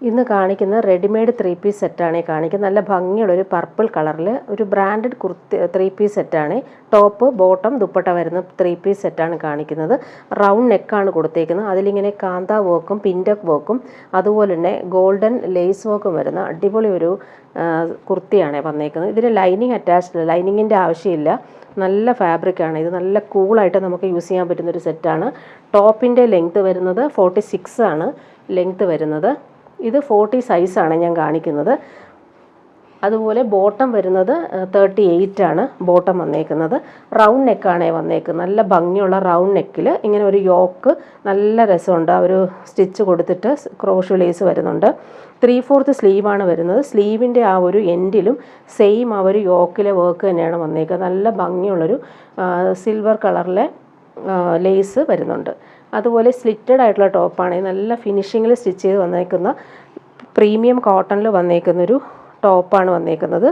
ഇന്ന് കാണിക്കുന്ന readymade 3 piece സെറ്റാണ് കാണിക്കുന്നത്. നല്ല ഭംഗിയുള്ളൊരു പർപ്പിൾ കളറിൽ ഒരു ബ്രാൻഡഡ് കുർത്തി 3 പീസ് സെറ്റാണ്. ടോപ്പ് ബോട്ടം ദുപ്പട്ട വരുന്ന 3 പീസ് സെറ്റാണ് കാണിക്കുന്നത്. റൗണ്ട് നെക്കാണ് കൊടുത്തേക്കുന്നത്. അതിലിങ്ങനെ കാന്ത വർക്കും പിൻഡക് വർക്കും അതുപോലെ തന്നെ ഗോൾഡൻ ലേസ് വർക്കും വരുന്ന അടിപൊളി ഒരു കുർത്തിയാണ് വന്നേക്കുന്നത്. ഇതിന് ലൈനിങ് അറ്റാച്ച്ഡ്, ലൈനിങ്ങിൻ്റെ ആവശ്യമില്ല. നല്ല ഫാബ്രിക്കാണ് ഇത്. നല്ല കൂളായിട്ട് നമുക്ക് യൂസ് ചെയ്യാൻ പറ്റുന്നൊരു സെറ്റാണ്. ടോപ്പിൻ്റെ ലെങ്ത്ത് വരുന്നത് 46 ആണ് ലെങ്ത്ത് വരുന്നത്. ഇത് 40 സൈസാണ് ഞാൻ കാണിക്കുന്നത്. അതുപോലെ ബോട്ടം വരുന്നത് 38 ആണ് ബോട്ടം വന്നേക്കുന്നത്. റൗണ്ട് നെക്കാണ് വന്നേക്കുന്നത്. നല്ല ഭംഗിയുള്ള റൗണ്ട് നെക്കിൽ ഇങ്ങനെ ഒരു യോക്ക് നല്ല രസമുണ്ട്. ഒരു സ്റ്റിച്ച് കൊടുത്തിട്ട് ക്രോഷ് ലേസ് വരുന്നുണ്ട്. 3/4 സ്ലീവാണ് വരുന്നത്. സ്ലീവിൻ്റെ ആ ഒരു എൻഡിലും സെയിം ആ ഒരു യോക്കിലെ വർക്ക് തന്നെയാണ് വന്നേക്കുന്നത്. നല്ല ഭംഗിയുള്ളൊരു സിൽവർ കളറിലെ ലേസ് വരുന്നുണ്ട്. അതുപോലെ സ്ലിറ്റഡ് ആയിട്ടുള്ള ടോപ്പാണ്. നല്ല ഫിനിഷിങ്ങിൽ സ്റ്റിച്ച് ചെയ്ത് വന്നേക്കുന്ന പ്രീമിയം കോട്ടണിൽ വന്നേക്കുന്നൊരു ടോപ്പാണ് വന്നേക്കുന്നത്.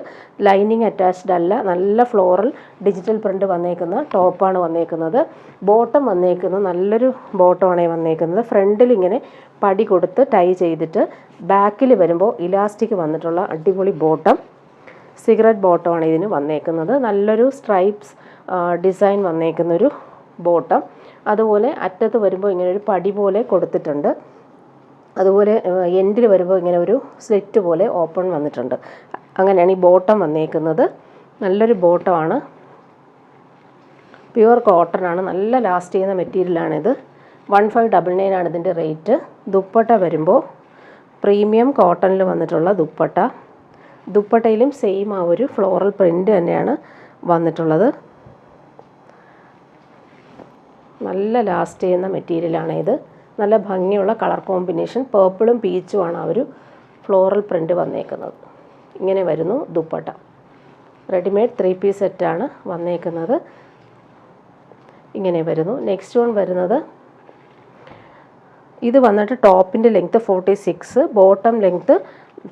ലൈനിങ് അറ്റാച്ച്ഡ് അല്ല. നല്ല ഫ്ലോറൽ ഡിജിറ്റൽ പ്രിൻ്റ് വന്നേക്കുന്ന ടോപ്പാണ് വന്നേക്കുന്നത്. ബോട്ടം വന്നേക്കുന്നത് നല്ലൊരു ബോട്ടമാണ് വന്നേക്കുന്നത്. ഫ്രണ്ടിൽ ഇങ്ങനെ പടി കൊടുത്ത് ടൈ ചെയ്തിട്ട് ബാക്കിൽ വരുമ്പോൾ ഇലാസ്റ്റിക് വന്നിട്ടുള്ള അടിപൊളി ബോട്ടം. സിഗരറ്റ് ബോട്ടമാണ് ഇതിന് വന്നേക്കുന്നത്. നല്ലൊരു സ്ട്രൈപ്സ് ഡിസൈൻ വന്നേക്കുന്നൊരു ബോട്ടം. അതുപോലെ അറ്റത്ത് വരുമ്പോൾ ഇങ്ങനെ ഒരു പടി പോലെ കൊടുത്തിട്ടുണ്ട്. അതുപോലെ എൻഡിൽ വരുമ്പോൾ ഇങ്ങനെ ഒരു സ്ലിറ്റ് പോലെ ഓപ്പൺ വന്നിട്ടുണ്ട്. അങ്ങനെയാണ് ഈ ബോട്ടം വന്നേക്കുന്നത്. നല്ലൊരു ബോട്ടമാണ്. പ്യുവർ കോട്ടൺ ആണ്. നല്ല ലാസ്റ്റ് ചെയ്യുന്ന മെറ്റീരിയലാണിത്. 1599 ആണ് ഇതിൻ്റെ റേറ്റ്. ദുപ്പട്ട വരുമ്പോൾ പ്രീമിയം കോട്ടണിൽ വന്നിട്ടുള്ള ദുപ്പട്ട. ദുപ്പട്ടയിലും സെയിം ആ ഒരു ഫ്ലോറൽ പ്രിൻ്റ് തന്നെയാണ് വന്നിട്ടുള്ളത്. നല്ല ലാസ്റ്റ് ചെയ്യുന്ന മെറ്റീരിയലാണ് ഇത്. നല്ല ഭംഗിയുള്ള കളർ കോമ്പിനേഷൻ. പേർപ്പിളും പീച്ചുമാണ് ആ ഒരു ഫ്ലോറൽ പ്രിൻ്റ് വന്നേക്കുന്നത്. ഇങ്ങനെ വരുന്നു ദുപ്പട്ട. റെഡിമെയ്ഡ് 3 പീസ് സെറ്റാണ് വന്നേക്കുന്നത്. ഇങ്ങനെ വരുന്നു. നെക്സ്റ്റ് വൺ വരുന്നത് ഇത് വന്നിട്ട് ടോപ്പിൻ്റെ ലെങ്ത്ത് 46, ബോട്ടം ലെങ്ത്ത്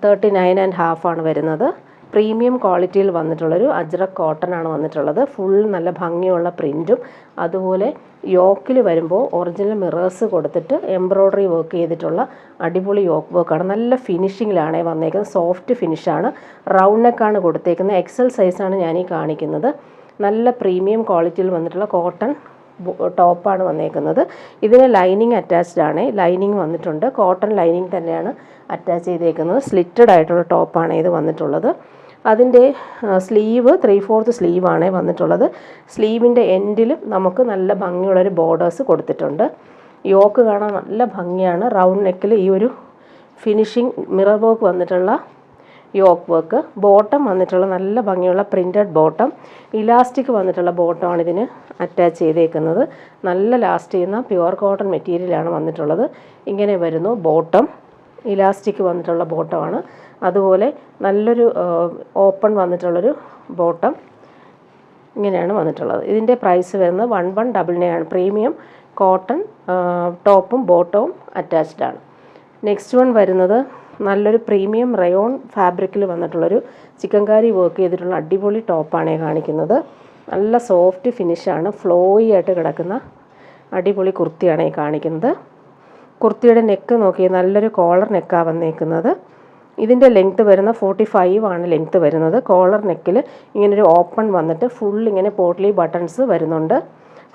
39.5 ആണ് വരുന്നത്. പ്രീമിയം ക്വാളിറ്റിയിൽ വന്നിട്ടുള്ളൊരു അജ്രക് കോട്ടൺ ആണ് വന്നിട്ടുള്ളത്. ഫുൾ നല്ല ഭംഗിയുള്ള പ്രിൻറ്റും അതുപോലെ യോക്കിൽ വരുമ്പോൾ ഒറിജിനൽ മിറേഴ്സ് കൊടുത്തിട്ട് എംബ്രോയ്ഡറി വർക്ക് ചെയ്തിട്ടുള്ള അടിപൊളി യോക്ക് വർക്കാണ്. നല്ല ഫിനിഷിങ്ങിലാണ് വന്നേക്കുന്നത്. സോഫ്റ്റ് ഫിനിഷാണ്. റൗണ്ട് നെക്കാണ് കൊടുത്തേക്കുന്നത്. എക്സൽ സൈസാണ് ഞാനീ കാണിക്കുന്നത്. നല്ല പ്രീമിയം ക്വാളിറ്റിയിൽ വന്നിട്ടുള്ള കോട്ടൺ ടോപ്പാണ് വന്നേക്കുന്നത്. ഇതിന് ലൈനിങ് അറ്റാച്ച്ഡ് ആണ്. ലൈനിങ് വന്നിട്ടുണ്ട്. കോട്ടൺ ലൈനിങ് തന്നെയാണ് അറ്റാച്ച് ചെയ്തേക്കുന്നത്. സ്ലിറ്റഡ് ആയിട്ടുള്ള ടോപ്പാണ് ഇത് വന്നിട്ടുള്ളത്. അതിൻ്റെ സ്ലീവ് 3/4 സ്ലീവാണ് വന്നിട്ടുള്ളത്. സ്ലീവിൻ്റെ എൻഡിലും നമുക്ക് നല്ല ഭംഗിയുള്ളൊരു ബോർഡേഴ്സ് കൊടുത്തിട്ടുണ്ട്. യോക്ക് കാണാൻ നല്ല ഭംഗിയാണ്. റൗണ്ട് നെക്കിൽ ഈ ഒരു ഫിനിഷിങ് മിറർ വർക്ക് വന്നിട്ടുള്ള യോക്ക് വർക്ക്. ബോട്ടം വന്നിട്ടുള്ള നല്ല ഭംഗിയുള്ള പ്രിൻറ്റഡ് ബോട്ടം. ഇലാസ്റ്റിക് വന്നിട്ടുള്ള ബോട്ടമാണ് ഇതിന് അറ്റാച്ച് ചെയ്തേക്കുന്നത്. നല്ല ലാസ്റ്റ് ചെയ്യുന്ന പ്യുവർ കോട്ടൺ മെറ്റീരിയലാണ് വന്നിട്ടുള്ളത്. ഇങ്ങനെ വരുന്നു ബോട്ടം. ഇലാസ്റ്റിക് വന്നിട്ടുള്ള ബോട്ടമാണ്. അതുപോലെ നല്ലൊരു ഓപ്പൺ വന്നിട്ടുള്ളൊരു ബോട്ടം. ഇങ്ങനെയാണ് വന്നിട്ടുള്ളത്. ഇതിൻ്റെ പ്രൈസ് വരുന്നത് 1199 ആണ്. പ്രീമിയം കോട്ടൺ ടോപ്പും ബോട്ടവും അറ്റാച്ച്ഡ് ആണ്. നെക്സ്റ്റ് വൺ വരുന്നത് നല്ലൊരു പ്രീമിയം റയോൺ ഫാബ്രിക്കിൽ വന്നിട്ടുള്ളൊരു ചിക്കൻകാരി വർക്ക് ചെയ്തിട്ടുള്ള അടിപൊളി ടോപ്പാണ് കാണിക്കുന്നത്. നല്ല സോഫ്റ്റ് ഫിനിഷാണ്. ഫ്ലോയി ആയിട്ട് കിടക്കുന്ന അടിപൊളി കുർത്തിയാണ് കാണിക്കുന്നത്. കുർത്തിയുടെ നെക്ക് നോക്കി നല്ലൊരു കോളർ നെക്കാണ് വന്നേക്കുന്നത്. ഇതിൻ്റെ ലെങ്ത്ത് വരുന്ന 45 ആണ് ലെങ്ത്ത് വരുന്നത്. കോളർ നെക്കിൽ ഇങ്ങനൊരു ഓപ്പൺ വന്നിട്ട് ഫുൾ ഇങ്ങനെ പോട്ട്ലി ബട്ടൺസ് വരുന്നുണ്ട്.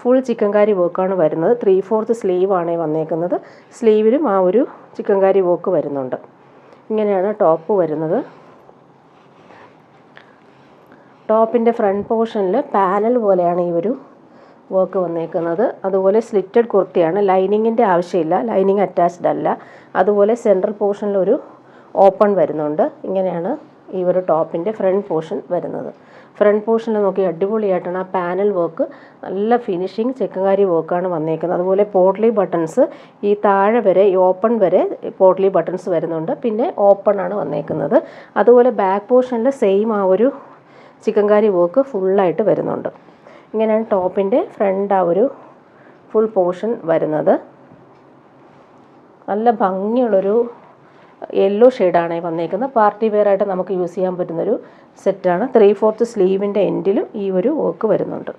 ഫുൾ ചിക്കൻകാരി വർക്കാണ് വരുന്നത്. 3/4 സ്ലീവാണ് വന്നേക്കുന്നത്. സ്ലീവിലും ആ ഒരു ചിക്കൻകാരി വർക്ക് വരുന്നുണ്ട്. ഇങ്ങനെയാണ് ടോപ്പ് വരുന്നത്. ടോപ്പിൻ്റെ ഫ്രണ്ട് പോർഷനിൽ പാനൽ പോലെയാണ് ഈ ഒരു വർക്ക് വന്നേക്കുന്നത്. അതുപോലെ സ്ലിറ്റഡ് കുർത്തിയാണ്. ലൈനിങ്ങിൻ്റെ ആവശ്യമില്ല. ലൈനിങ് അറ്റാച്ച്ഡ് അല്ല. അതുപോലെ സെൻട്രൽ പോർഷനിലൊരു ഓപ്പൺ വരുന്നുണ്ട്. ഇങ്ങനെയാണ് ഈ ഒരു ടോപ്പിൻ്റെ ഫ്രണ്ട് പോർഷൻ വരുന്നത്. ഫ്രണ്ട് പോർഷനിൽ നോക്കി അടിപൊളിയായിട്ടാണ് ആ പാനൽ വർക്ക്. നല്ല ഫിനിഷിങ് ചിക്കൻകാരി വർക്കാണ് വന്നേക്കുന്നത്. അതുപോലെ പോട്ട്ലി ബട്ടൺസ് ഈ താഴെ വരെ ഈ ഓപ്പൺ വരെ പോട്ട്ലി ബട്ടൺസ് വരുന്നുണ്ട്. പിന്നെ ഓപ്പൺ ആണ് വന്നേക്കുന്നത്. അതുപോലെ ബാക്ക് പോർഷനിൽ സെയിം ആ ഒരു ചിക്കൻകാരി വർക്ക് ഫുള്ളായിട്ട് വരുന്നുണ്ട്. ഇങ്ങനെയാണ് ടോപ്പിൻ്റെ ഫ്രണ്ട് ആ ഒരു ഫുൾ പോർഷൻ വരുന്നത്. നല്ല ഭംഗിയുള്ളൊരു യെല്ലോ ഷെയ്ഡാണ് വന്നേക്കുന്നത്. പാർട്ടി വെയർ ആയിട്ട് നമുക്ക് യൂസ് ചെയ്യാൻ പറ്റുന്നൊരു സെറ്റാണ്. 3/4 സ്ലീവിൻ്റെ എൻഡിലും ഈ ഒരു വർക്ക് വരുന്നുണ്ട്.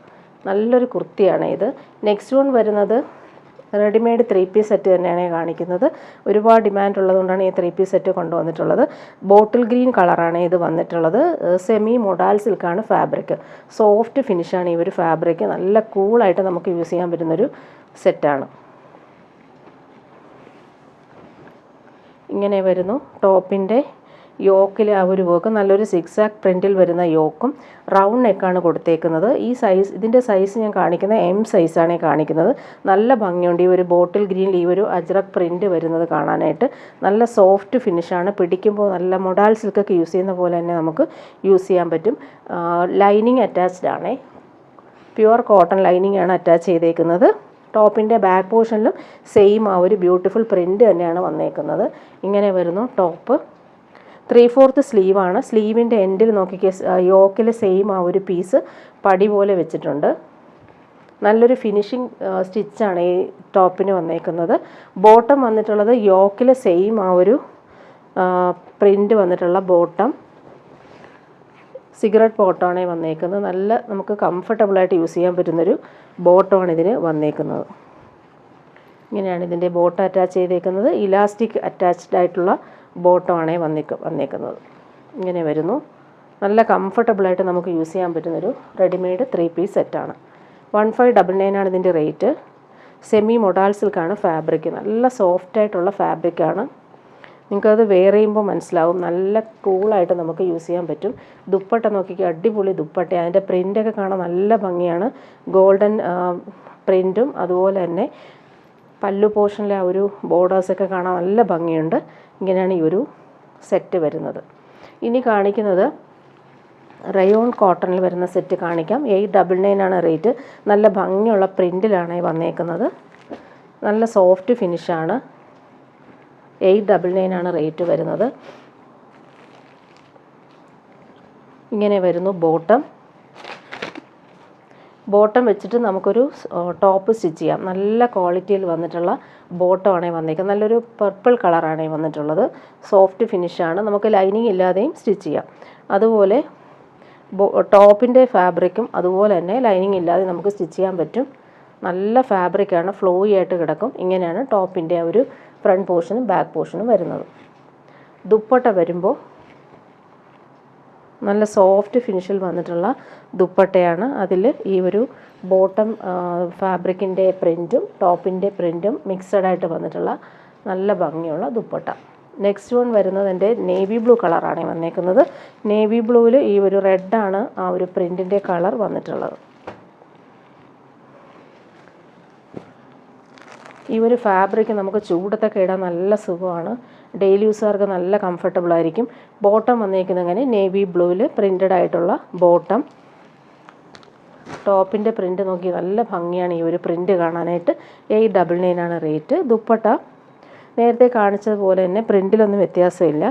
നല്ലൊരു കുർത്തിയാണ് ഇത്. നെക്സ്റ്റ് വൺ വരുന്നത് റെഡിമെയ്ഡ് 3 പീസ് സെറ്റ് തന്നെയാണ് കാണിക്കുന്നത്. ഒരുപാട് ഡിമാൻഡ് ഉള്ളതുകൊണ്ടാണ് ഈ 3 പീസ് സെറ്റ് കൊണ്ടുവന്നിട്ടുള്ളത്. ബോട്ടിൽ ഗ്രീൻ കളറാണ് ഇത് വന്നിട്ടുള്ളത്. സെമി മൊഡാൽ സിൽക്കാണ് ഫാബ്രിക്. സോഫ്റ്റ് ഫിനിഷാണ് ഈ ഒരു ഫാബ്രിക്. നല്ല കൂളായിട്ട് നമുക്ക് യൂസ് ചെയ്യാൻ പറ്റുന്നൊരു സെറ്റാണ്. ഇങ്ങനെ വരുന്നു ടോപ്പിൻ്റെ യോക്കിൽ ആ ഒരു വർക്ക്. നല്ലൊരു സിക്സാക്ക് പ്രിൻറ്റിൽ വരുന്ന യോക്കും റൗണ്ട് നെക്കാണ് കൊടുത്തേക്കുന്നത്. ഈ സൈസ്, ഇതിൻ്റെ സൈസ് ഞാൻ കാണിക്കുന്നത് M സൈസാണ് കാണിക്കുന്നത്. നല്ല ഭംഗിയുണ്ട് ഈ ഒരു ബോട്ടിൽ ഗ്രീനിൽ ഈ ഒരു അജ്രക് പ്രിൻറ്റ് വരുന്നത് കാണാനായിട്ട്. നല്ല സോഫ്റ്റ് ഫിനിഷാണ്. പിടിക്കുമ്പോൾ നല്ല മൊഡാൽ സിൽക്കൊക്കെ യൂസ് ചെയ്യുന്ന പോലെ തന്നെ നമുക്ക് യൂസ് ചെയ്യാൻ പറ്റും. ലൈനിങ് അറ്റാച്ച്ഡ് ആണ്. പ്യുവർ കോട്ടൺ ലൈനിങ് ആണ് അറ്റാച്ച് ചെയ്തേക്കുന്നത്. ടോപ്പിൻ്റെ ബാക്ക് പോർഷനിലും സെയിം ആ ഒരു ബ്യൂട്ടിഫുൾ പ്രിൻറ്റ് തന്നെയാണ് വന്നേക്കുന്നത്. ഇങ്ങനെ വരുന്നു ടോപ്പ്. 3/4 സ്ലീവാണ്. സ്ലീവിൻ്റെ എൻഡിൽ നോക്കിക്കേ, യോക്കിൽ സെയിം ആ ഒരു പീസ് പടി പോലെ വെച്ചിട്ടുണ്ട്. നല്ലൊരു ഫിനിഷിങ് സ്റ്റിച്ചാണ് ഈ ടോപ്പിന് വന്നേക്കുന്നത്. ബോട്ടം വന്നിട്ടുള്ളത് യോക്കിൽ സെയിം ആ ഒരു പ്രിൻറ്റ് വന്നിട്ടുള്ള ബോട്ടം. സിഗരറ്റ് ബോട്ടമാണ് വന്നേക്കുന്നത്. നല്ല നമുക്ക് കംഫർട്ടബിളായിട്ട് യൂസ് ചെയ്യാൻ പറ്റുന്നൊരു ബോട്ടമാണ് ഇതിന് വന്നേക്കുന്നത്. ഇങ്ങനെയാണ് ഇതിൻ്റെ ബോട്ടം അറ്റാച്ച് ചെയ്തേക്കുന്നത്. ഇലാസ്റ്റിക് അറ്റാച്ച്ഡ് ആയിട്ടുള്ള ബോട്ടമാണ് വന്നേക്കുന്നത്. ഇങ്ങനെ വരുന്നു. നല്ല കംഫർട്ടബിളായിട്ട് നമുക്ക് യൂസ് ചെയ്യാൻ പറ്റുന്നൊരു റെഡിമെയ്ഡ് 3 പീസ് സെറ്റാണ്. 1599 ആണ് ഇതിൻ്റെ റേറ്റ്. സെമി മൊഡാൽ സിൽക്കാണ് ഫാബ്രിക്. നല്ല സോഫ്റ്റായിട്ടുള്ള ഫാബ്രിക്കാണ്. നിങ്ങൾക്കത് വെയർ ചെയ്യുമ്പോൾ മനസ്സിലാവും. നല്ല കൂളായിട്ട് നമുക്ക് യൂസ് ചെയ്യാൻ പറ്റും. ദുപ്പട്ട നോക്കിക്കുക, അടിപൊളി ദുപ്പട്ട. അതിൻ്റെ പ്രിൻ്റൊക്കെ കാണാൻ നല്ല ഭംഗിയാണ്. ഗോൾഡൻ പ്രിൻറ്റും അതുപോലെ തന്നെ പല്ലു പോർഷനിലെ ആ ഒരു ബോർഡേഴ്സൊക്കെ കാണാൻ നല്ല ഭംഗിയുണ്ട്. ഇങ്ങനെയാണ് ഈ ഒരു സെറ്റ് വരുന്നത്. ഇനി കാണിക്കുന്നത് റയോൺ കോട്ടണിൽ വരുന്ന സെറ്റ് കാണിക്കാം. 899 ആണ് റേറ്റ്. നല്ല ഭംഗിയുള്ള പ്രിൻറ്റിലാണ് വന്നേക്കുന്നത്. നല്ല സോഫ്റ്റ് ഫിനിഷാണ്. 899 ആണ് റേറ്റ് വരുന്നത്. ഇങ്ങനെ വരുന്നു ബോട്ടം. ബോട്ടം വെച്ചിട്ട് നമുക്കൊരു ടോപ്പ് സ്റ്റിച്ച് ചെയ്യാം. നല്ല ക്വാളിറ്റിയിൽ വന്നിട്ടുള്ള ബോട്ടമാണ് വന്നേക്കുന്നത്. നല്ലൊരു പർപ്പിൾ കളറാണ് വന്നിട്ടുള്ളത്. സോഫ്റ്റ് ഫിനിഷാണ്. നമുക്ക് ലൈനിങ് ഇല്ലാതെയും സ്റ്റിച്ച് ചെയ്യാം. അതുപോലെ ടോപ്പിൻ്റെ ഫാബ്രിക്കും അതുപോലെ തന്നെ ലൈനിങ് ഇല്ലാതെ നമുക്ക് സ്റ്റിച്ച് ചെയ്യാൻ പറ്റും. നല്ല ഫാബ്രിക്കാണ്. ഫ്ലോയി ആയിട്ട് കിടക്കും. ഇങ്ങനെയാണ് ടോപ്പിൻ്റെ ഒരു ഫ്രണ്ട് പോർഷനും ബാക്ക് പോർഷനും വരുന്നത്. ദുപ്പട്ട വരുമ്പോൾ നല്ല സോഫ്റ്റ് ഫിനിഷിൽ വന്നിട്ടുള്ള ദുപ്പട്ടയാണ്. അതിൽ ഈ ഒരു ബോട്ടം ഫാബ്രിക്കിൻ്റെ പ്രിൻറ്റും ടോപ്പിൻ്റെ പ്രിൻറ്റും മിക്സഡ് ആയിട്ട് വന്നിട്ടുള്ള നല്ല ഭംഗിയുള്ള ദുപ്പട്ട. നെക്സ്റ്റ് വൺ വരുന്നത് എൻ്റെ നേവി ബ്ലൂ കളറാണ് വന്നേക്കുന്നത്. നേവി ബ്ലൂവിൽ ഈ ഒരു റെഡാണ് ആ ഒരു പ്രിൻറ്റിൻ്റെ കളർ വന്നിട്ടുള്ളത്. ഈ ഒരു ഫാബ്രിക് നമുക്ക് ചൂടത്തൊക്കെ ഇടാൻ നല്ല സുഖമാണ്. ഡെയിലി യൂസുകാർക്ക് നല്ല കംഫർട്ടബിൾ ആയിരിക്കും. ബോട്ടം വന്നേക്കുന്നത് അങ്ങനെ നേവി ബ്ലൂവിൽ പ്രിൻറ്റഡ് ആയിട്ടുള്ള ബോട്ടം. ടോപ്പിൻ്റെ പ്രിൻറ്റ് നോക്കി നല്ല ഭംഗിയാണ് ഈ ഒരു പ്രിൻറ്റ് കാണാനായിട്ട്. 899 ആണ് റേറ്റ്. ദുപ്പട്ട നേരത്തെ കാണിച്ചതുപോലെ തന്നെ പ്രിൻറ്റിലൊന്നും വ്യത്യാസമില്ല.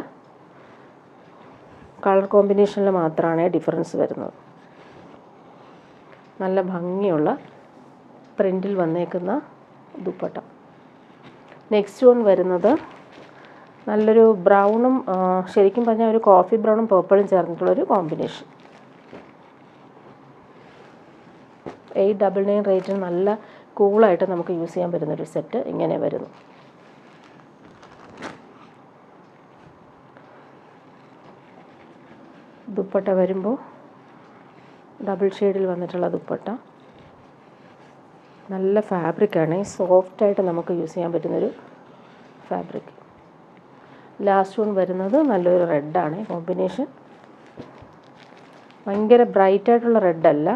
കളർ കോമ്പിനേഷനിൽ മാത്രമാണ് ഡിഫറൻസ് വരുന്നത്. നല്ല ഭംഗിയുള്ള പ്രിൻറ്റിൽ വന്നേക്കുന്ന ദുപ്പട്ട. നെക്സ്റ്റ് വൺ വരുന്നത് നല്ലൊരു ബ്രൗണും ശരിക്കും പറഞ്ഞാൽ ഒരു കോഫി ബ്രൗണും പേർപ്പിളും ചേർന്നിട്ടുള്ളൊരു കോമ്പിനേഷൻ. 899 റേറ്റിന് നല്ല കൂളായിട്ട് നമുക്ക് യൂസ് ചെയ്യാൻ പറ്റുന്നൊരു സെറ്റ് ഇങ്ങനെ വരുന്നു. ദുപ്പട്ട വരുമ്പോൾ ഡബിൾ ഷെയ്ഡിൽ വന്നിട്ടുള്ള ദുപ്പട്ട. നല്ല ഫാബ്രിക്കാണ്. സോഫ്റ്റായിട്ട് നമുക്ക് യൂസ് ചെയ്യാൻ പറ്റുന്നൊരു ഫാബ്രിക്. ലാസ്റ്റ് വൺ വരുന്നത് നല്ലൊരു റെഡാണ് കോമ്പിനേഷൻ. ഭയങ്കര ബ്രൈറ്റായിട്ടുള്ള റെഡല്ല,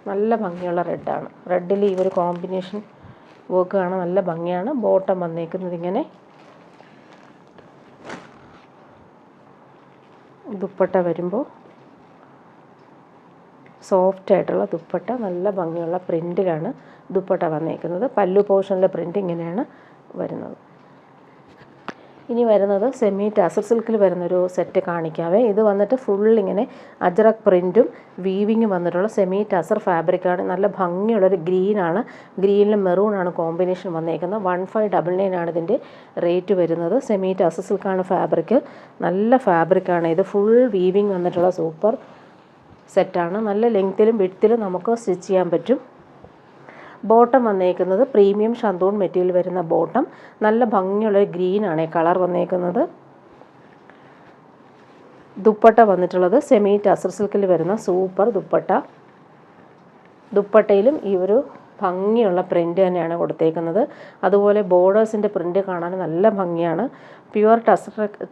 നല്ല ഭംഗിയുള്ള റെഡാണ്. റെഡിൽ ഈ ഒരു കോമ്പിനേഷൻ വർക്ക് കാണാൻ നല്ല ഭംഗിയാണ്. ബോട്ടം വന്നേക്കുന്നത് ഇങ്ങനെ. ദുപ്പട്ട വരുമ്പോൾ സോഫ്റ്റ് ആയിട്ടുള്ള ദുപ്പട്ട, നല്ല ഭംഗിയുള്ള പ്രിൻറ്റിലാണ് ദുപ്പട്ട വന്നേക്കുന്നത്. പല്ലു പോർഷനിലെ പ്രിൻറ്റ് ഇങ്ങനെയാണ് വരുന്നത്. ഇനി വരുന്നത് സെമി ടസർ സിൽക്കിൽ വരുന്നൊരു സെറ്റ് കാണിക്കാവേ. ഇത് വന്നിട്ട് ഫുൾ ഇങ്ങനെ അജ്രക് പ്രിൻറ്റും വീവിങ്ങും വന്നിട്ടുള്ള സെമി ടസർ ഫാബ്രിക്കാണ്. നല്ല ഭംഗിയുള്ളൊരു ഗ്രീനാണ്. ഗ്രീനിലും മെറൂണാണ് കോമ്പിനേഷൻ വന്നേക്കുന്നത്. 1599 ആണ് ഇതിൻ്റെ റേറ്റ് വരുന്നത്. സെമി ടസർ സിൽക്കാണ് ഫാബ്രിക്. നല്ല ഫാബ്രിക്കാണ് ഇത്. ഫുൾ വീവിങ് വന്നിട്ടുള്ള സൂപ്പർ സെറ്റാണ്. നല്ല ലെങ്ത്തിലും വിഡ്ത്തിലും നമുക്ക് സ്റ്റിച്ച് ചെയ്യാൻ പറ്റും. ബോട്ടം വന്നേക്കുന്നത് പ്രീമിയം ഷന്തൂൺ മെറ്റീരിയൽ വരുന്ന ബോട്ടം. നല്ല ഭംഗിയുള്ള ഗ്രീനാണ് കളർ വന്നേക്കുന്നത്. ദുപ്പട്ട വന്നിട്ടുള്ളത് സെമി ടസർ സിൽക്കിൽ വരുന്ന സൂപ്പർ ദുപ്പട്ട. ദുപ്പട്ടയിലും ഈ ഒരു ഭംഗിയുള്ള പ്രിൻ്റ് തന്നെയാണ് കൊടുത്തേക്കുന്നത്. അതുപോലെ ബോർഡേഴ്സിൻ്റെ പ്രിൻ്റ് കാണാൻ നല്ല ഭംഗിയാണ്. പ്യുവർ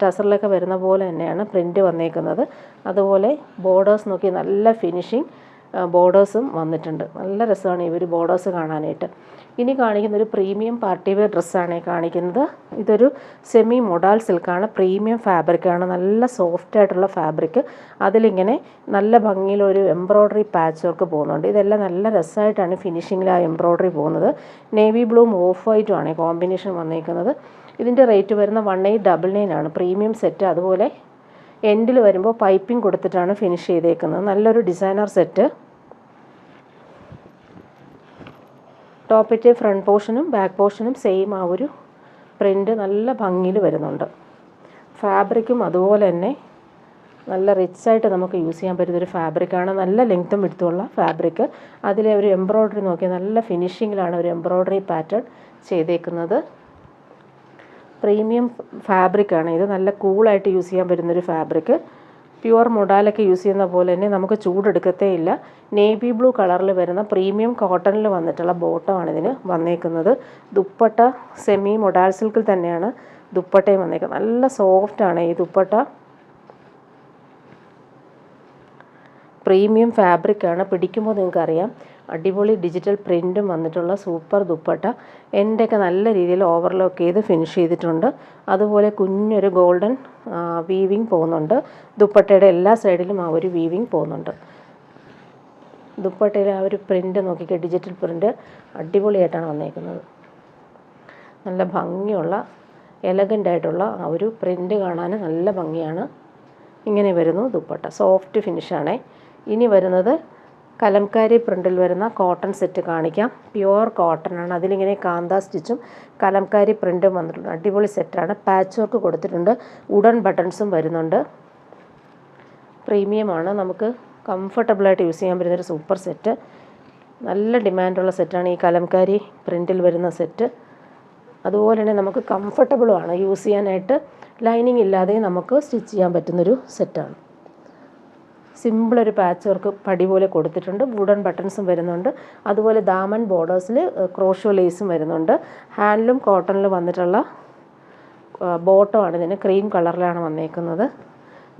ടസറിലൊക്കെ വരുന്ന പോലെ തന്നെയാണ് പ്രിൻ്റ് വന്നേക്കുന്നത്. അതുപോലെ ബോർഡേഴ്സ് നോക്കി നല്ല ഫിനിഷിങ് ബോർഡേഴ്സും വന്നിട്ടുണ്ട്. നല്ല രസമാണ് ഈ ഒരു ബോർഡേഴ്സ് കാണാനായിട്ട്. ഇനി കാണിക്കുന്നൊരു പ്രീമിയം പാർട്ടി വെയർ ഡ്രസ്സാണ് കാണിക്കുന്നത്. ഇതൊരു സെമി മൊഡാൾ സിൽക്കാണ്. പ്രീമിയം ഫാബ്രിക്കാണ്. നല്ല സോഫ്റ്റ് ആയിട്ടുള്ള ഫാബ്രിക്. അതിലിങ്ങനെ നല്ല ഭംഗിയിലൊരു എംബ്രോയ്ഡറി പാച്ച് വർക്ക് പോകുന്നുണ്ട്. ഇതെല്ലാം നല്ല രസമായിട്ടാണ് ഫിനിഷിങ്ങിൽ ആ എംബ്രോയ്ഡറി പോകുന്നത്. നേവി ബ്ലൂവും ഓഫ് വൈറ്റുമാണ് കോമ്പിനേഷൻ വന്നേക്കുന്നത്. ഇതിൻ്റെ റേറ്റ് വരുന്ന 1899 ആണ്. Premium set. അതുപോലെ എൻഡിൽ വരുമ്പോൾ പൈപ്പിംഗ് കൊടുത്തിട്ടാണ് ഫിനിഷ് ചെയ്തേക്കുന്നത്. നല്ലൊരു ഡിസൈനർ സെറ്റ്. ടോപ്പിൻ്റെ ഫ്രണ്ട് പോർഷനും ബാക്ക് പോർഷനും സെയിം ആ ഒരു പ്രിൻ്റ് നല്ല ഭംഗിയിൽ വരുന്നുണ്ട്. ഫാബ്രിക്കും അതുപോലെ തന്നെ നല്ല റിച്ചായിട്ട് നമുക്ക് യൂസ് ചെയ്യാൻ പറ്റുന്നൊരു ഫാബ്രിക്കാണ്. നല്ല ലെങ്ത്തും വിഡ്ത്തുള്ള ഫാബ്രിക്. അതിലെ ഒരു എംബ്രോയ്ഡറി നോക്കിയാൽ നല്ല ഫിനിഷിങ്ങിലാണ് ഒരു എംബ്രോയ്ഡറി പാറ്റേൺ ചെയ്തേക്കുന്നത്. പ്രീമിയം ഫാബ്രിക്കാണ് ഇത്. നല്ല കൂളായിട്ട് യൂസ് ചെയ്യാൻ പറ്റുന്നൊരു ഫാബ്രിക്. പ്യുവർ മൊഡാലൊക്കെ യൂസ് ചെയ്യുന്ന പോലെ തന്നെ നമുക്ക് ചൂടെടുക്കത്തേ ഇല്ല. നേവി ബ്ലൂ കളറിൽ വരുന്ന പ്രീമിയം കോട്ടണിൽ വന്നിട്ടുള്ള ബോട്ടമാണ് ഇതിന് വന്നേക്കുന്നത്. ദുപ്പട്ട സെമി മൊഡാൽ സിൽക്കിൽ തന്നെയാണ് ദുപ്പട്ടയും വന്നേക്കുന്നത്. നല്ല സോഫ്റ്റാണ് ഈ ദുപ്പട്ട. പ്രീമിയം ഫാബ്രിക്കാണ്. പിടിക്കുമ്പോൾ നിങ്ങൾക്കറിയാം. അടിപൊളി ഡിജിറ്റൽ പ്രിൻറ്റും വന്നിട്ടുള്ള സൂപ്പർ ദുപ്പട്ട. എൻ്റെയൊക്കെ നല്ല രീതിയിൽ ഓവർലോക്ക് ചെയ്ത് ഫിനിഷ് ചെയ്തിട്ടുണ്ട്. അതുപോലെ കുഞ്ഞൊരു ഗോൾഡൻ വീവിങ് പോകുന്നുണ്ട്. ദുപ്പട്ടയുടെ എല്ലാ സൈഡിലും ആ ഒരു വീവിങ് പോകുന്നുണ്ട്. ദുപ്പട്ടയിലെ ആ ഒരു പ്രിൻ്റ് നോക്കിക്കുക. ഡിജിറ്റൽ പ്രിൻ്റ് അടിപൊളിയായിട്ടാണ് വന്നേക്കുന്നത്. നല്ല ഭംഗിയുള്ള എലഗൻ്റായിട്ടുള്ള ആ ഒരു പ്രിൻ്റ് കാണാൻ നല്ല ഭംഗിയാണ്. ഇങ്ങനെ വരുന്നു ദുപ്പട്ട. സോഫ്റ്റ് ഫിനിഷാണേ. ഇനി വരുന്നത് കലംകാരി പ്രിൻ്റിൽ വരുന്ന കോട്ടൺ സെറ്റ് കാണിക്കാം. പ്യുവർ കോട്ടണാണ്. അതിലിങ്ങനെ കാന്ത സ്റ്റിച്ചും കലംകാരി പ്രിൻറ്റും വന്നിട്ടുണ്ട്. അടിപൊളി സെറ്റാണ്. പാച്ച് വർക്ക് കൊടുത്തിട്ടുണ്ട്. വുഡൻ ബട്ടൺസും വരുന്നുണ്ട്. പ്രീമിയമാണ്. നമുക്ക് കംഫർട്ടബിളായിട്ട് യൂസ് ചെയ്യാൻ പറ്റുന്നൊരു സൂപ്പർ സെറ്റ്. നല്ല ഡിമാൻഡുള്ള സെറ്റാണ് ഈ കലംകാരി പ്രിൻറ്റിൽ വരുന്ന സെറ്റ്. അതുപോലെ തന്നെ നമുക്ക് കംഫർട്ടബിളുമാണ് യൂസ് ചെയ്യാനായിട്ട്. ലൈനിങ് ഇല്ലാതെ നമുക്ക് സ്റ്റിച്ച് ചെയ്യാൻ പറ്റുന്നൊരു സെറ്റാണ്. സിമ്പിളൊരു പാച്ച് വർക്ക് പടി പോലെ കൊടുത്തിട്ടുണ്ട്. വുഡൻ ബട്ടൺസും വരുന്നുണ്ട്. അതുപോലെ ദാമൻ ബോർഡേഴ്സിൽ ക്രോഷോ ലേസും വരുന്നുണ്ട്. ഹാൻഡ്ലൂം കോട്ടണിൽ വന്നിട്ടുള്ള ബോട്ടമാണ് ഇതിന്. ക്രീം കളറിലാണ് വന്നേക്കുന്നത്.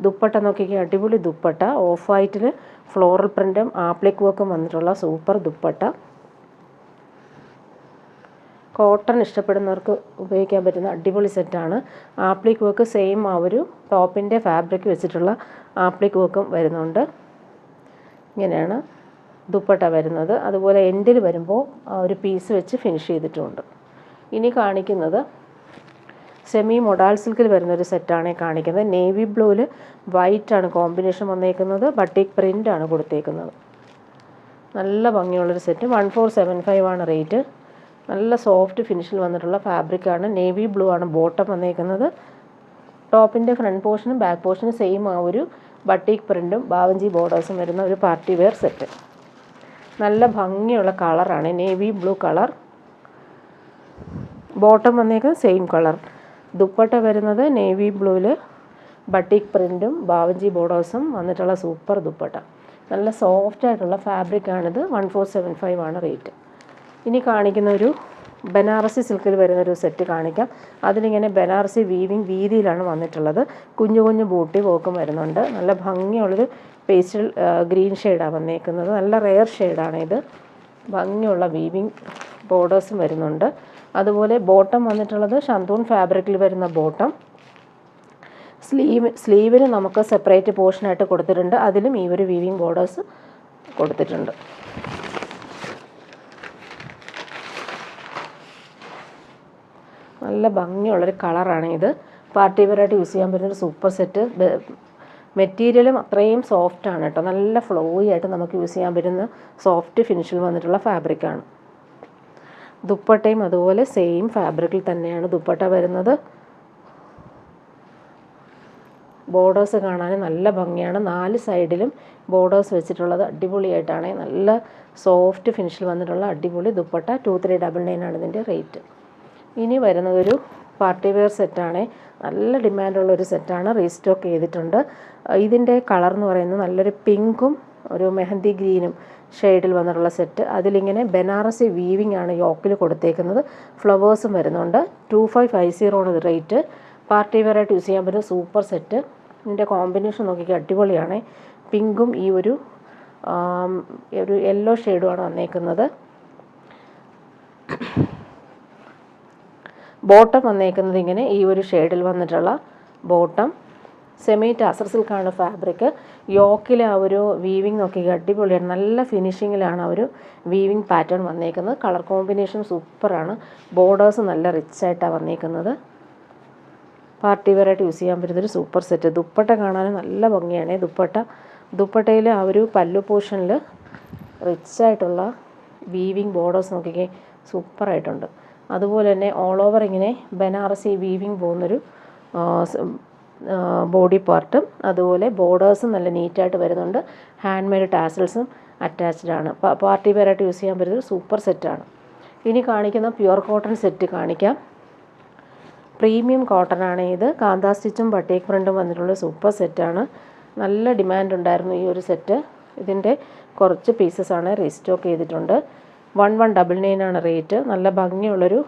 ദുപ്പട്ട നോക്കിക്കുക. അടിപൊളി ദുപ്പട്ട. ഓഫ് വൈറ്റിൽ ഫ്ലോറൽ പ്രിൻറ്റും ആപ്ലിക് വർക്കും വന്നിട്ടുള്ള സൂപ്പർ ദുപ്പട്ട. കോട്ടൺ ഇഷ്ടപ്പെടുന്നവർക്ക് ഉപയോഗിക്കാൻ പറ്റുന്ന അടിപൊളി സെറ്റാണ്. ആപ്ലിക് വർക്ക് സെയിം ആ ഒരു ടോപ്പിൻ്റെ ഫാബ്രിക് വെച്ചിട്ടുള്ള ആപ്ലിക് വർക്കും വരുന്നുണ്ട്. ഇങ്ങനെയാണ് ദുപ്പട്ട വരുന്നത്. അതുപോലെ എൻഡിൽ വരുമ്പോൾ ആ ഒരു പീസ് വെച്ച് ഫിനിഷ് ചെയ്തിട്ടുമുണ്ട്. ഇനി കാണിക്കുന്നത് സെമി മൊഡാൾ സിൽക്കിൽ വരുന്നൊരു സെറ്റാണ് കാണിക്കുന്നത്. നേവി ബ്ലൂവിൽ വൈറ്റാണ് കോമ്പിനേഷൻ വന്നേക്കുന്നത്. ബട്ടിക് പ്രിൻ്റാണ് കൊടുത്തേക്കുന്നത്. നല്ല ഭംഗിയുള്ളൊരു സെറ്റ്. 1475 ആണ് റേറ്റ്. നല്ല സോഫ്റ്റ് ഫിനിഷിൽ വന്നിട്ടുള്ള ഫാബ്രിക്കാണ്. നേവി ബ്ലൂ ആണ് ബോട്ടം വന്നേക്കുന്നത്. ടോപ്പിൻ്റെ ഫ്രണ്ട് പോർഷനും ബാക്ക് പോർഷനും സെയിം ആ ഒരു ബട്ടിക് പ്രിൻറ്റും ബാവഞ്ചി ബോർഡേഴ്സും വരുന്ന ഒരു പാർട്ടി വെയർ സെറ്റ്. നല്ല ഭംഗിയുള്ള കളറാണ്. Navy blue colour. ബോട്ടം വന്നേക്കുന്നത് സെയിം കളർ. ദുപ്പട്ട വരുന്നത് നേവി ബ്ലൂവിൽ ബട്ടിക് പ്രിൻറ്റും ബാവഞ്ചി ബോർഡേഴ്സും വന്നിട്ടുള്ള സൂപ്പർ ദുപ്പട്ട. നല്ല സോഫ്റ്റായിട്ടുള്ള ഫാബ്രിക്കാണിത്. 1475 ആണ് റേറ്റ്. ഇനി കാണിക്കുന്ന ഒരു ബനാറസി സിൽക്കിൽ വരുന്നൊരു സെറ്റ് കാണിക്കാം. അതിലിങ്ങനെ ബനാറസി വീവിങ് വീതിയിലാണ് വന്നിട്ടുള്ളത്. കുഞ്ഞു കുഞ്ഞു ബൂട്ടി വർക്കും വരുന്നുണ്ട്. നല്ല ഭംഗിയുള്ളൊരു പേസ്റ്റൽ ഗ്രീൻ ഷെയ്ഡാണ് വന്നേക്കുന്നത്. നല്ല റെയർ ഷെയ്ഡാണ് ഇത്. ഭംഗിയുള്ള വീവിങ് ബോർഡേഴ്സും വരുന്നുണ്ട്. അതുപോലെ ബോട്ടം വന്നിട്ടുള്ളത് ഷന്തൂൺ ഫാബ്രിക്കിൽ വരുന്ന ബോട്ടം. സ്ലീവിന് നമുക്ക് സെപ്പറേറ്റ് പോർഷനായിട്ട് കൊടുത്തിട്ടുണ്ട്. അതിലും ഈ ഒരു വീവിങ് ബോർഡേഴ്സ് കൊടുത്തിട്ടുണ്ട്. നല്ല ഭംഗിയുള്ളൊരു കളറാണ് ഇത്. പാർട്ടി വെയറായിട്ട് യൂസ് ചെയ്യാൻ പറ്റുന്നൊരു സൂപ്പർ സെറ്റ്. മെറ്റീരിയലും അത്രയും സോഫ്റ്റാണ് കേട്ടോ. നല്ല ഫ്ലോയി ആയിട്ട് നമുക്ക് യൂസ് ചെയ്യാൻ പറ്റുന്ന സോഫ്റ്റ് ഫിനിഷിൽ വന്നിട്ടുള്ള ഫാബ്രിക്കാണ്. ദുപ്പട്ടയും അതുപോലെ സെയിം ഫാബ്രിക്കിൽ തന്നെയാണ് ദുപ്പട്ട വരുന്നത്. ബോർഡേഴ്സ് കാണാൻ നല്ല ഭംഗിയാണ്. 4 സൈഡിലും ബോർഡേഴ്സ് വെച്ചിട്ടുള്ളത് അടിപൊളിയായിട്ടാണ്. നല്ല സോഫ്റ്റ് ഫിനിഷിൽ വന്നിട്ടുള്ള അടിപൊളി ദുപ്പട്ട. 2399 ആണ് ഇതിൻ്റെ റേറ്റ്. ഇനി വരുന്നതൊരു പാർട്ടി വെയർ സെറ്റാണ്. നല്ല ഡിമാൻഡുള്ളൊരു സെറ്റാണ്. റീസ്റ്റോക്ക് ചെയ്തിട്ടുണ്ട്. ഇതിൻ്റെ കളർ എന്ന് പറയുന്നത് നല്ലൊരു പിങ്കും ഒരു മെഹന്തി ഗ്രീനും ഷെയ്ഡിൽ വന്നിട്ടുള്ള സെറ്റ്. അതിലിങ്ങനെ ബനാറസി വീവിംഗ് ആണ് യോക്കിൽ കൊടുത്തേക്കുന്നത്. ഫ്ലവേഴ്സും വരുന്നുണ്ട്. 2550 ആണ് ഇത് റേറ്റ്. പാർട്ടി വെയർ ആയിട്ട് യൂസ് ചെയ്യാൻ പറ്റുന്ന സൂപ്പർ സെറ്റ്. ഇതിൻ്റെ കോമ്പിനേഷൻ നോക്കിക്കുക, അടിപൊളിയാണ്. പിങ്കും ഈ ഒരു യെല്ലോ ഷെയ്ഡുമാണ് വന്നേക്കുന്നത്. ബോട്ടം വന്നേക്കുന്നത് ഇങ്ങനെ ഈ ഒരു ഷെയ്ഡിൽ വന്നിട്ടുള്ള ബോട്ടം. Semi ടാസർ സിൽക്കാണ് fabric. യോക്കിലെ ആ ഒരു വീവിങ് നോക്കിക്കുക, അടിപൊളിയാണ്. നല്ല ഫിനിഷിങ്ങിലാണ് ആ ഒരു വീവിങ് പാറ്റേൺ വന്നേക്കുന്നത്. കളർ കോമ്പിനേഷൻ സൂപ്പറാണ്. ബോർഡേഴ്സ് നല്ല റിച്ചായിട്ടാണ് വന്നേക്കുന്നത്. പാർട്ടി വെയർ ആയിട്ട് യൂസ് ചെയ്യാൻ പറ്റുന്നൊരു സൂപ്പർ സെറ്റ്. ദുപ്പട്ട കാണാനും നല്ല ഭംഗിയാണ്. ദുപ്പട്ടയിൽ ആ ഒരു പല്ലു പോർഷനിൽ റിച്ചായിട്ടുള്ള വീവിങ് ബോർഡേഴ്സ് നോക്കിക്കേ, സൂപ്പറായിട്ടുണ്ട്. അതുപോലെ തന്നെ ഓൾ ഓവർ ഇങ്ങനെ ബനാറസി വീവിങ് പോകുന്നൊരു ബോഡി പാർട്ടും അതുപോലെ ബോർഡേഴ്സും നല്ല നീറ്റായിട്ട് വരുന്നുണ്ട്. ഹാൻഡ് മെയ്ഡ് ടാസൽസും അറ്റാച്ച്ഡ് ആണ്. പാർട്ടി വെയർ ആയിട്ട് യൂസ് ചെയ്യാൻ പറ്റുന്നൊരു സൂപ്പർ സെറ്റാണ്. ഇനി കാണിക്കുന്ന പ്യുവർ കോട്ടൺ സെറ്റ് കാണിക്കാം. പ്രീമിയം കോട്ടൺ ആണ് ഇത്. കാന്താ സ്റ്റിച്ചും ബട്ടേക്ക് പ്രിൻറ്റും വന്നിട്ടുള്ള സൂപ്പർ സെറ്റാണ്. നല്ല ഡിമാൻഡ് ഉണ്ടായിരുന്നു ഈ ഒരു സെറ്റ്. ഇതിൻ്റെ കുറച്ച് പീസസാണ് റീസ്റ്റോക്ക് ചെയ്തിട്ടുണ്ട്. 1199 ആണ് റേറ്റ്. നല്ല ഭംഗിയുള്ളൊരു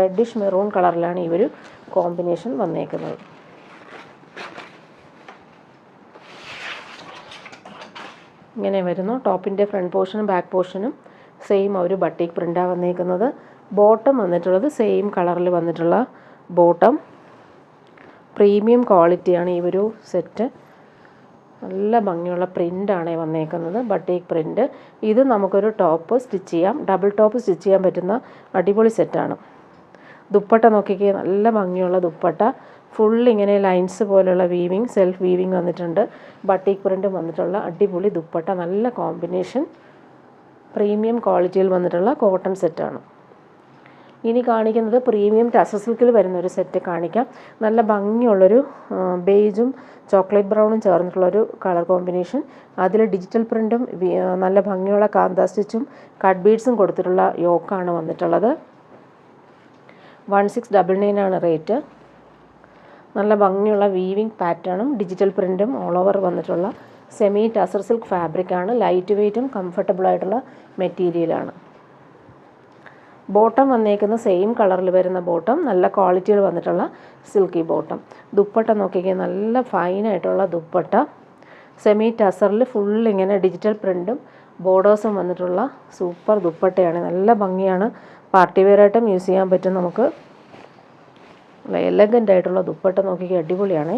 റെഡിഷ് മെറൂൺ കളറിലാണ് ഈ ഒരു കോമ്പിനേഷൻ വന്നേക്കുന്നത്. ഇങ്ങനെ വരുന്നു. ടോപ്പിൻ്റെ ഫ്രണ്ട് പോർഷനും ബാക്ക് പോർഷനും സെയിം ഒരു ബട്ടീക്ക് പ്രിൻ്റാണ് വന്നേക്കുന്നത്. ബോട്ടം വന്നിട്ടുള്ളത് സെയിം കളറിൽ വന്നിട്ടുള്ള ബോട്ടം. പ്രീമിയം ക്വാളിറ്റിയാണ് ഈ ഒരു സെറ്റ്. നല്ല ഭംഗിയുള്ള പ്രിൻ്റാണ് വന്നേക്കുന്നത്, ബട്ടീക്ക് പ്രിൻ്റ്. ഇത് നമുക്കൊരു ടോപ്പ് സ്റ്റിച്ച് ചെയ്യാം, ഡബിൾ ടോപ്പ് സ്റ്റിച്ച് ചെയ്യാൻ പറ്റുന്ന അടിപൊളി സെറ്റാണ്. ദുപ്പട്ട നോക്കിക്കേ, നല്ല ഭംഗിയുള്ള ദുപ്പട്ട. ഫുൾ ഇങ്ങനെ ലൈൻസ് പോലുള്ള വീവിങ്, സെൽഫ് വീവിങ് വന്നിട്ടുണ്ട്. ബട്ടീക്ക് പ്രിൻ്റ് വന്നിട്ടുള്ള അടിപൊളി ദുപ്പട്ട. നല്ല കോമ്പിനേഷൻ. പ്രീമിയം ക്വാളിറ്റിയിൽ വന്നിട്ടുള്ള കോട്ടൺ സെറ്റാണ്. ഇനി കാണിക്കുന്നത് പ്രീമിയം ടസർ സിൽക്കിൽ വരുന്നൊരു സെറ്റ് കാണിക്കാം. നല്ല ഭംഗിയുള്ളൊരു ബേജും ചോക്ലേറ്റ് ബ്രൗണും ചേർന്നിട്ടുള്ളൊരു കളർ കോമ്പിനേഷൻ. അതിൽ ഡിജിറ്റൽ പ്രിൻറ്റും നല്ല ഭംഗിയുള്ള കാന്താ സ്റ്റിച്ചും കട്ട് ബീഡ്സും കൊടുത്തിട്ടുള്ള യോക്കാണ് വന്നിട്ടുള്ളത്. 1699 ആണ് റേറ്റ്. നല്ല ഭംഗിയുള്ള വീവിങ് പാറ്റേണും ഡിജിറ്റൽ പ്രിൻറ്റും ഓൾ ഓവർ വന്നിട്ടുള്ള സെമി ടസർ സിൽക്ക് ഫാബ്രിക്കാണ്. ലൈറ്റ് വെയ്റ്റും കംഫർട്ടബിൾ ആയിട്ടുള്ള മെറ്റീരിയലാണ്. ബോട്ടം വന്നേക്കുന്ന സെയിം കളറിൽ വരുന്ന ബോട്ടം, നല്ല ക്വാളിറ്റിയിൽ വന്നിട്ടുള്ള സിൽക്കി ബോട്ടം. ദുപ്പട്ട നോക്കിക്കാൻ നല്ല ഫൈനായിട്ടുള്ള ദുപ്പട്ട. സെമി ടസറിൽ ഫുൾ ഇങ്ങനെ ഡിജിറ്റൽ പ്രിൻറ്റും ബോർഡേഴ്സും വന്നിട്ടുള്ള സൂപ്പർ ദുപ്പട്ടയാണ്. നല്ല ഭംഗിയാണ്. പാർട്ടി വെയർ ആയിട്ടും യൂസ് ചെയ്യാൻ പറ്റും നമുക്ക്. നല്ല എലഗൻ്റ് ആയിട്ടുള്ള ദുപ്പട്ട നോക്കിക്കാൻ അടിപൊളിയാണ്.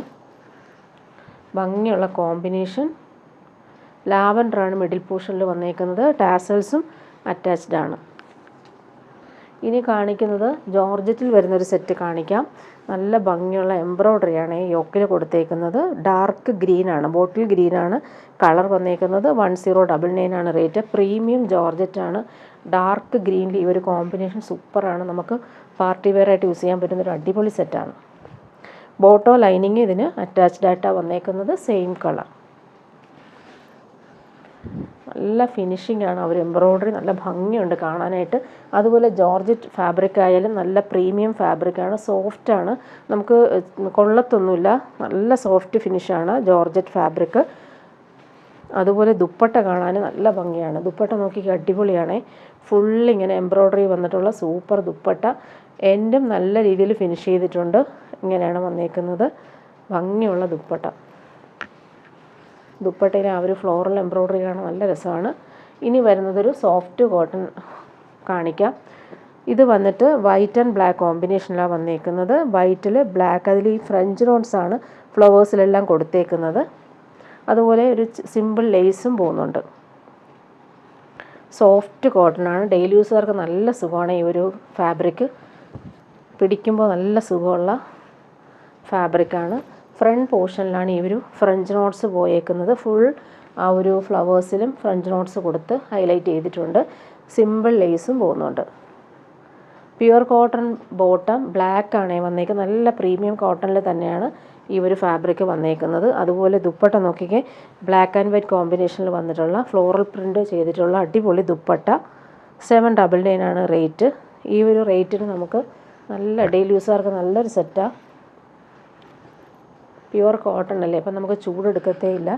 ഭംഗിയുള്ള കോമ്പിനേഷൻ. ലാവൻഡറാണ് മിഡിൽ പോർഷനിൽ വന്നേക്കുന്നത്. ടാസൽസും അറ്റാച്ച്ഡ് ആണ്. ഇനി കാണിക്കുന്നത് ജോർജറ്റിൽ വരുന്നൊരു സെറ്റ് കാണിക്കാം. നല്ല ഭംഗിയുള്ള എംബ്രോയ്ഡറിയാണ് യോക്കിൽ കൊടുത്തേക്കുന്നത്. ഡാർക്ക് ഗ്രീനാണ്, ബോട്ടിൽ ഗ്രീനാണ് കളർ വന്നേക്കുന്നത്. 1099 ആണ് റേറ്റ്. പ്രീമിയം ജോർജറ്റാണ്. ഡാർക്ക് ഗ്രീനിൽ ഈ ഒരു കോമ്പിനേഷൻ സൂപ്പറാണ്. നമുക്ക് പാർട്ടി വെയർ ആയിട്ട് യൂസ് ചെയ്യാൻ പറ്റുന്നൊരു അടിപൊളി സെറ്റാണ്. ബോട്ടോ ലൈനിങ് ഇതിന് അറ്റാച്ച്ഡ് ആയിട്ടാണ് വന്നേക്കുന്നത്. Same colour. നല്ല ഫിനിഷിംഗ് ആണ് ആ ഒരു എംബ്രോയ്ഡറി. നല്ല ഭംഗിയുണ്ട് കാണാനായിട്ട്. അതുപോലെ ജോർജറ്റ് ഫാബ്രിക് ആയാലും നല്ല പ്രീമിയം ഫാബ്രിക്കാണ്. സോഫ്റ്റാണ്, നമുക്ക് കൊള്ളത്തൊന്നുമില്ല. നല്ല സോഫ്റ്റ് ഫിനിഷാണ് ജോർജറ്റ് ഫാബ്രിക്. അതുപോലെ ദുപ്പട്ട കാണാൻ നല്ല ഭംഗിയാണ്. ദുപ്പട്ട നോക്കി അടിപൊളിയാണ്. ഫുള്ളിങ്ങനെ എംബ്രോയ്ഡറി വന്നിട്ടുള്ള സൂപ്പർ ദുപ്പട്ട. എൻഡും നല്ല രീതിയിൽ ഫിനിഷ് ചെയ്തിട്ടുണ്ട്. ഇങ്ങനെയാണ് വന്നേക്കുന്നത്. ഭംഗിയുള്ള ദുപ്പട്ട. ദുപ്പട്ടയിൽ ആ ഒരു ഫ്ലോറൽ എംബ്രോയ്ഡറി കാണാൻ നല്ല രസമാണ്. ഇനി വരുന്നതൊരു സോഫ്റ്റ് കോട്ടൺ കാണിക്കാം. ഇത് വന്നിട്ട് വൈറ്റ് ആൻഡ് ബ്ലാക്ക് കോമ്പിനേഷനിലാണ് വന്നേക്കുന്നത്. വൈറ്റിൽ ബ്ലാക്ക്, അതിൽ ഈ ഫ്രഞ്ച് നോട്ട്സാണ് ഫ്ലവേഴ്സിലെല്ലാം കൊടുത്തേക്കുന്നത്. അതുപോലെ ഒരു സിമ്പിൾ ലേസും പോകുന്നുണ്ട്. സോഫ്റ്റ് കോട്ടൺ ആണ്. ഡെയിലി യൂസുകാർക്ക് നല്ല സുഖമാണ് ഈ ഒരു ഫാബ്രിക്. പിടിക്കുമ്പോൾ നല്ല സുഖമുള്ള ഫാബ്രിക്കാണ്. ഫ്രണ്ട് പോർഷനിലാണ് ഈ ഒരു ഫ്രഞ്ച് നോട്ട്സ് പോയേക്കുന്നത്. ഫുൾ ആ ഒരു ഫ്ലവേഴ്സിലും ഫ്രഞ്ച് നോട്ട്സ് കൊടുത്ത് ഹൈലൈറ്റ് ചെയ്തിട്ടുണ്ട്. സിമ്പിൾ ലേസും പോകുന്നുണ്ട്. പ്യുവർ കോട്ടൺ ബോട്ടം ബ്ലാക്ക് ആണ് വന്നേക്കുന്നത്. നല്ല പ്രീമിയം കോട്ടണിൽ തന്നെയാണ് ഈ ഒരു ഫാബ്രിക് വന്നേക്കുന്നത്. അതുപോലെ ദുപ്പട്ട നോക്കിക്കേ, ബ്ലാക്ക് ആൻഡ് വൈറ്റ് കോമ്പിനേഷനിൽ വന്നിട്ടുള്ള ഫ്ലോറൽ പ്രിൻ്റ് ചെയ്തിട്ടുള്ള അടിപൊളി ദുപ്പട്ട. 799 ആണ് റേറ്റ്. ഈ ഒരു റേറ്റിന് നമുക്ക് നല്ല ഡെയിലി യൂസുകാർക്ക് നല്ലൊരു സെറ്റാണ്. പ്യുവർ കോട്ടൺ അല്ലേ, അപ്പം നമുക്ക് ചൂടെടുക്കത്തേ ഇല്ല.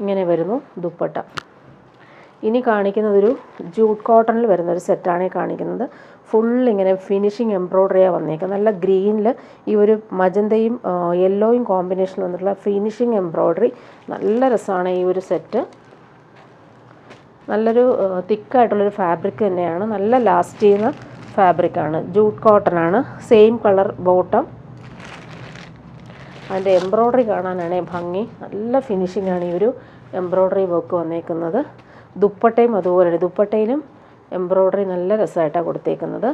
ഇങ്ങനെ വരുന്നു ദുപ്പട്ട. ഇനി കാണിക്കുന്നതൊരു ജൂട്ട് കോട്ടണിൽ വരുന്നൊരു സെറ്റാണ് കാണിക്കുന്നത്. ഫുൾ ഇങ്ങനെ ഫിനിഷിങ് എംബ്രോയ്ഡറിയാണ് വന്നേക്കുന്നത്. നല്ല ഗ്രീനിൽ ഈ ഒരു മജന്തയും യെല്ലോയും കോമ്പിനേഷൻ വന്നിട്ടുള്ള ഫിനിഷിങ് എംബ്രോയ്ഡറി. നല്ല രസമാണ് ഈ ഒരു സെറ്റ്. നല്ലൊരു തിക്കായിട്ടുള്ളൊരു ഫാബ്രിക് തന്നെയാണ്. നല്ല ലാസ്റ്റ് ചെയ്യുന്ന ഫാബ്രിക്കാണ്. ജൂട്ട് കോട്ടൺ ആണ്. Same colour bottom. അതിൻ്റെ എംബ്രോയ്ഡറി കാണാനാണ് ഭംഗി. നല്ല ഫിനിഷിംഗ് ആണ് ഈ ഒരു എംബ്രോയ്ഡറി വർക്ക് വന്നേക്കുന്നത്. ദുപ്പട്ടയും അതുപോലെ, ദുപ്പട്ടയിലും എംബ്രോയ്ഡറി നല്ല രസമായിട്ടാണ് കൊടുത്തേക്കുന്നത്.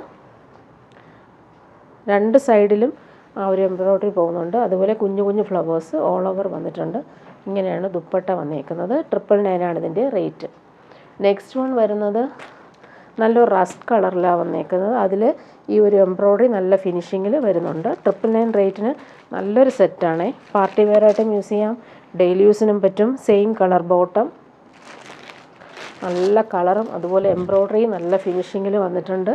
രണ്ട് സൈഡിലും ആ ഒരു എംബ്രോയ്ഡറി പോകുന്നുണ്ട്. അതുപോലെ കുഞ്ഞു കുഞ്ഞു ഫ്ലവേഴ്സ് ഓൾ ഓവർ വന്നിട്ടുണ്ട്. ഇങ്ങനെയാണ് ദുപ്പട്ട വന്നേക്കുന്നത്. 999 ആണ് ഇതിൻ്റെ റേറ്റ്. നെക്സ്റ്റ് വൺ വരുന്നത് നല്ലൊരു റസ്റ്റ് കളറിലാണ് വന്നേക്കുന്നത്. അതിൽ ഈ ഒരു എംബ്രോയ്ഡറി നല്ല ഫിനിഷിങ്ങിൽ വരുന്നുണ്ട്. 999 റേറ്റിന് നല്ലൊരു സെറ്റാണ്. പാർട്ടി വെയറായിട്ടും യൂസ് ചെയ്യാം, ഡെയിലി യൂസിനും പറ്റും. സെയിം കളർ ബോട്ടം, നല്ല കളറും അതുപോലെ എംബ്രോയ്ഡറിയും നല്ല ഫിനിഷിങ്ങിൽ വന്നിട്ടുണ്ട്.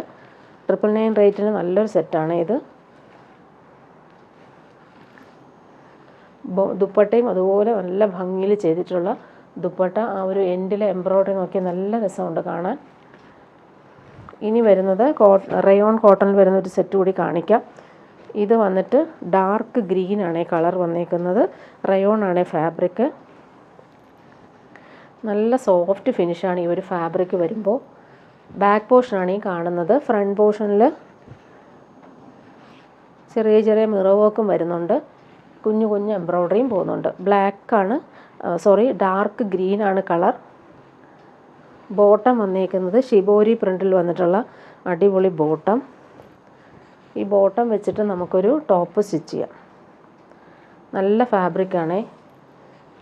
999 റേറ്റിന് നല്ലൊരു സെറ്റാണ് ഇത്. ദുപ്പട്ടയും അതുപോലെ നല്ല ഭംഗിയിൽ ചെയ്തിട്ടുള്ള ദുപ്പട്ട. ആ ഒരു എൻഡിലെ എംബ്രോയ്ഡറി നോക്കി നല്ല രസമുണ്ട് കാണാൻ. ഇനി വരുന്നത് റയോൺ കോട്ടണിൽ വരുന്ന ഒരു സെറ്റ് കൂടി കാണിക്കാം. ഇത് വന്നിട്ട് ഡാർക്ക് ഗ്രീൻ ആണ് കളർ വന്നേക്കുന്നത്. റയോൺ ആണ് ഫാബ്രിക്. നല്ല സോഫ്റ്റ് ഫിനിഷാണ് ഈ ഒരു ഫാബ്രിക് വരുമ്പോൾ. ബാക്ക് പോർഷനാണ് ഈ കാണുന്നത്. ഫ്രണ്ട് പോർഷനിൽ ചെറിയ ചെറിയ മിറർ വർക്കും വരുന്നുണ്ട്. കുഞ്ഞു കുഞ്ഞു എംബ്രോയ്ഡറിയും പോകുന്നുണ്ട്. ഡാർക്ക് ഗ്രീൻ ആണ് കളർ. ബോട്ടം വന്നേക്കുന്നത് ഷിബോരി പ്രിൻറ്റിൽ വന്നിട്ടുള്ള അടിപൊളി ബോട്ടം. ഈ ബോട്ടം വെച്ചിട്ട് നമുക്കൊരു ടോപ്പ് സ്റ്റിച്ച് ചെയ്യാം. നല്ല ഫാബ്രിക്കാണേ.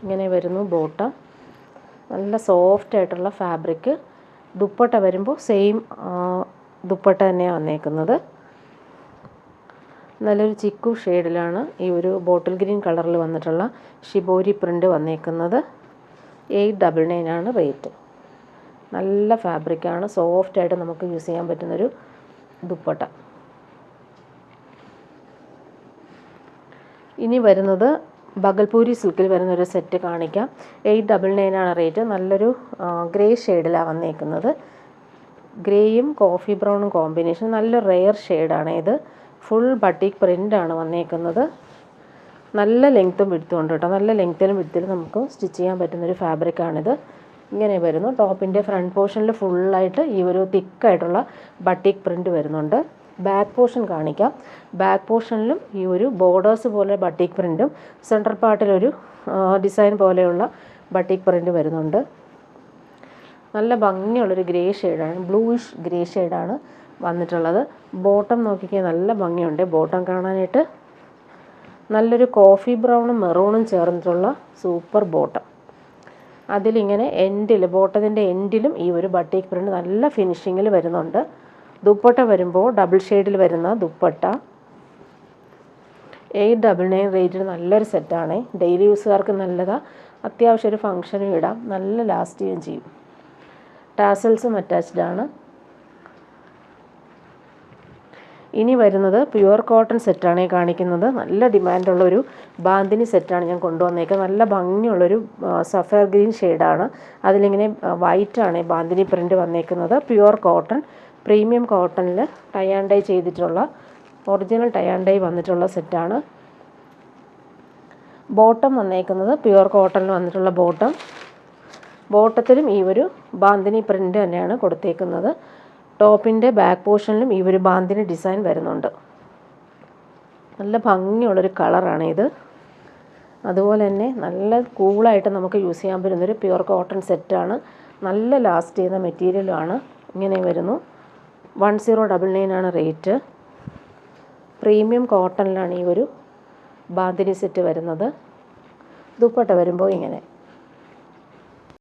ഇങ്ങനെ വരുന്നു ബോട്ടം. നല്ല സോഫ്റ്റ് ആയിട്ടുള്ള ഫാബ്രിക്. ദുപ്പട്ട വരുമ്പോൾ സെയിം ദുപ്പട്ട തന്നെയാണ് വന്നേക്കുന്നത്. നല്ലൊരു ചിക്കു ഷെയ്ഡിലാണ് ഈ ഒരു ബോട്ടിൽ ഗ്രീൻ കളറിൽ വന്നിട്ടുള്ള ഷിബോരി പ്രിൻ്റ് വന്നേക്കുന്നത്. 899 ആണ് റേറ്റ്. നല്ല ഫാബ്രിക്കാണ്. സോഫ്റ്റായിട്ട് നമുക്ക് യൂസ് ചെയ്യാൻ പറ്റുന്നൊരു ദുപ്പട്ട. ഇനി വരുന്നത് ബഗൽപൂരി സിൽക്കിൽ വരുന്നൊരു സെറ്റ് കാണിക്കാം. 899 ആണ് റേറ്റ്. നല്ലൊരു ഗ്രേ ഷെയ്ഡിലാണ് വന്നേക്കുന്നത്. ഗ്രേയും കോഫി ബ്രൗണും കോമ്പിനേഷൻ. നല്ല റെയർ ഷെയ്ഡാണ് ഇത്. ഫുൾ ബട്ടിക് പ്രിൻ്റാണ് വന്നേക്കുന്നത്. നല്ല ലെങ്ത്തും വിഡ്ത്തും ഉണ്ട് കേട്ടോ. നല്ല ലെങ്ത്തിലും വിഡ്ത്തിലും നമുക്ക് സ്റ്റിച്ച് ചെയ്യാൻ പറ്റുന്നൊരു ഫാബ്രിക്കാണിത്. ഇങ്ങനെ വരുന്നു. ടോപ്പിൻ്റെ ഫ്രണ്ട് പോർഷനിൽ ഫുള്ളായിട്ട് ഈ ഒരു തിക്കായിട്ടുള്ള ബട്ടിക് പ്രിൻ്റ് വരുന്നുണ്ട്. ബാക്ക് പോർഷൻ കാണിക്കാം. ബാക്ക് പോർഷനിലും ഈ ഒരു ബോർഡേഴ്സ് പോലെ ബട്ടിക് പ്രിൻറ്റും സെൻട്രൽ പാർട്ടിലൊരു ഡിസൈൻ പോലെയുള്ള ബട്ടിക് പ്രിൻ്റ് വരുന്നുണ്ട്. നല്ല ഭംഗിയുള്ളൊരു ഗ്രേ ഷെയ്ഡാണ്, ബ്ലൂയിഷ് ഗ്രേ ഷെയ്ഡാണ് വന്നിട്ടുള്ളത്. ബോട്ടം നോക്കിക്കാൻ നല്ല ഭംഗിയുണ്ട് ബോട്ടം കാണാനായിട്ട്. നല്ലൊരു കോഫി ബ്രൗണും മെറൂണും ചേർന്നിട്ടുള്ള സൂപ്പർ ബോട്ടം. അതിലിങ്ങനെ ബോട്ടത്തിൻ്റെ എൻഡിലും ഈ ഒരു ബട്ടിക് പ്രിൻ്റ് നല്ല ഫിനിഷിങ്ങിൽ വരുന്നുണ്ട്. ദുപ്പട്ട വരുമ്പോൾ ഡബിൾ ഷെയ്ഡിൽ വരുന്ന ദുപ്പട്ട. 899 റേറ്റിന് നല്ലൊരു സെറ്റാണ്. ഡെയിലി യൂസുകാർക്ക് നല്ലതാണ്. അത്യാവശ്യം ഒരു ഫങ്ഷനും ഇടാം. നല്ല ലാസ്റ്റ് ചെയ്യുകയും ചെയ്യും. ടാസൽസും അറ്റാച്ച്ഡ് ആണ്. ഇനി വരുന്നത് പ്യുവർ കോട്ടൺ സെറ്റാണ് കാണിക്കുന്നത്. നല്ല ഡിമാൻഡുള്ളൊരു ബാന്തിനി സെറ്റാണ് ഞാൻ കൊണ്ടുവന്നേക്കുന്നത്. നല്ല ഭംഗിയുള്ളൊരു സഫയർ ഗ്രീൻ ഷെയ്ഡാണ്. അതിലിങ്ങനെ വൈറ്റാണ് ബാന്തിനി പ്രിൻ്റ് വന്നേക്കുന്നത്. പ്യുവർ കോട്ടൺ, പ്രീമിയം കോട്ടണിൽ ടൈ ആൻഡ് ഡൈ ചെയ്തിട്ടുള്ള ഒറിജിനൽ ടൈ ആൻഡ് ഡൈ വന്നിട്ടുള്ള സെറ്റാണ്. ബോട്ടം വന്നേക്കുന്നത് പ്യുവർ കോട്ടണിൽ വന്നിട്ടുള്ള ബോട്ടം. ബോട്ടത്തിലും ഈ ഒരു ബാന്തിനി പ്രിൻ്റ് തന്നെയാണ് കൊടുത്തേക്കുന്നത്. ടോപ്പിൻ്റെ ബാക്ക് പോർഷനിലും ഈ ഒരു ബാന്തിനി ഡിസൈൻ വരുന്നുണ്ട്. നല്ല ഭംഗിയുള്ളൊരു കളറാണ് ഇത്. അതുപോലെ തന്നെ നല്ല കൂളായിട്ട് നമുക്ക് യൂസ് ചെയ്യാൻ പറ്റുന്നൊരു പ്യുവർ കോട്ടൺ സെറ്റാണ്. നല്ല ലാസ്റ്റ് ചെയ്യുന്ന മെറ്റീരിയലുമാണ്. ഇങ്ങനെ വരുന്നു. 1099 ആണ് റേറ്റ്. പ്രീമിയം കോട്ടണിലാണ് ഈ ഒരു ബാന്തിനി സെറ്റ് വരുന്നത്. ദുപ്പട്ട വരുമ്പോൾ ഇങ്ങനെ